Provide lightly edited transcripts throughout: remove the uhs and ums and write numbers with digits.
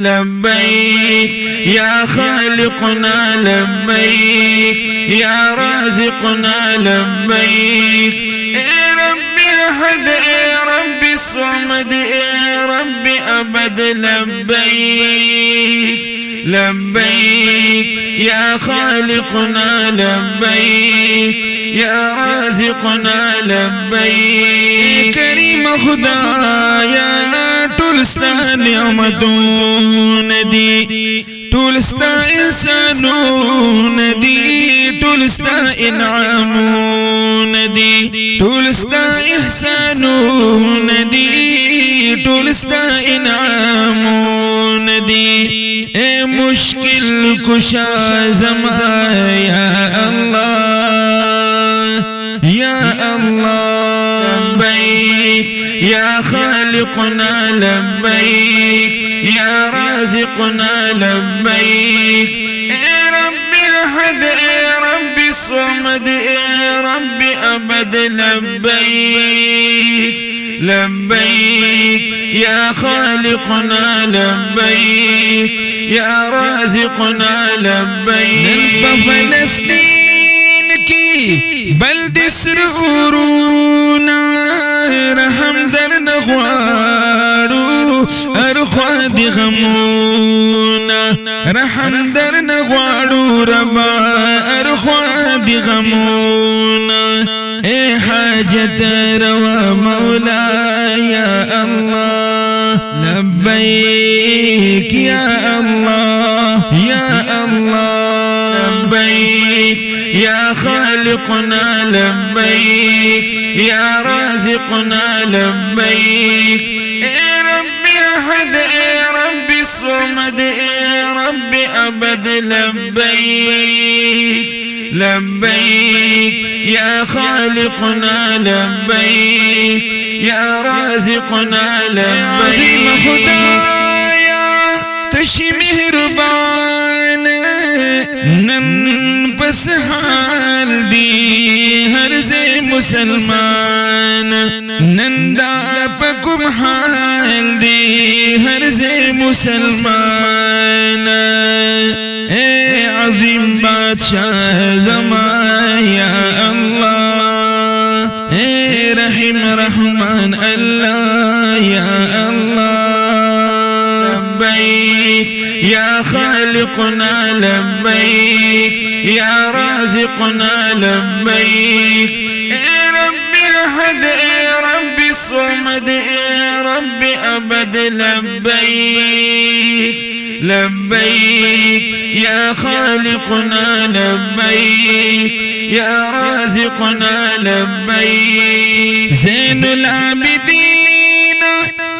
لبيك يا خالقنا لبيك يا رازقنا لبيك يا ربي أحد يا ربي الصمد يا ربي أبد لبيك لبيك يا خالقنا لبيك يا رازقنا لبيك كريم خدايا تلستا نعمتون دي تلستا إحسانون دي تلستا إنعامون دي تلستا إحسانون دي تلستا إنعامون دي اے مشکل کشا زما یا اللہ یا اللہ لبیک یا خالقنا لبیک یا رازقنا لبیک اے ربی احد اے ربی الصمد اے ربی ابد لبیک لبيك يا خالقنا لبيك يا رازقنا لبيك فلسطين کی بلد سرورونا رحم در نغوارو ارخواد غمونا رحم در نغوارو ربا ارخواد غمونا اے حاجت روا مولا يا الله لبيك يا الله يا الله لبيك يا خالقنا لبيك يا رازقنا لبيك يا ربي أحد يا ربي الصمد يا ربي أبد لبيك لبيك يا خالقنا لبيك يا رازقنا لبيك عظيم خدايا تشي مهربان نن بس حال دي هر زي مسلمان نن دا پکم حال دي هر زي مسلمان اے عظیم بادشاہ زمان یا اللہ اے رحیم رحمان اللہ یا اللہ لبیک یا خالقنا لبیک یا رازقنا لبیک اے ربی احد اے ربی الصمد اے ربی ابد لبیک لبيك يا خالقنا لبيك يا رازقنا لبيك زين العابدين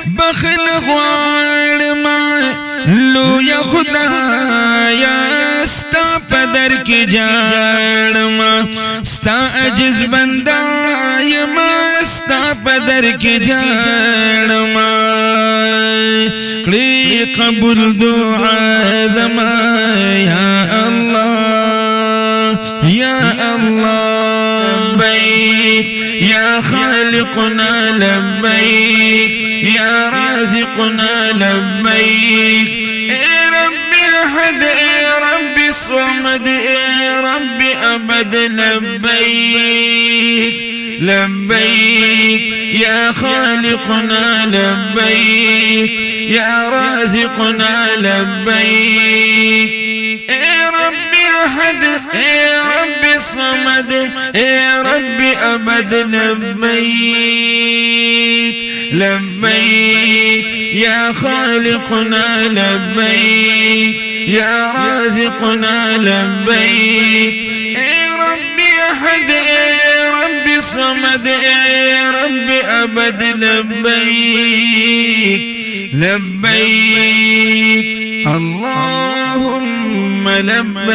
بخل غوالما لو يا خدايا ستا پدر کی جارما ستا عجز بندايما ستا پدر کی جارما کلی قبول دعا دما یا اللہ یا اللہ لبیک یا خالقنا لبیک یا رازقنا لبیک اے ربی احد اے ربی الصمد اے ربی ابد لبیک لبيك يا خالقنا لبيك يا رازقنا لبيك يا ربي أحد يا ربي الصمد يا ربي أبد لبيك لبيك يا خالقنا لبيك يا رازقنا لبيك يا ربي أحد يا ربي الصمد يا ربي أبد لبيك لبيك اللهم لبيك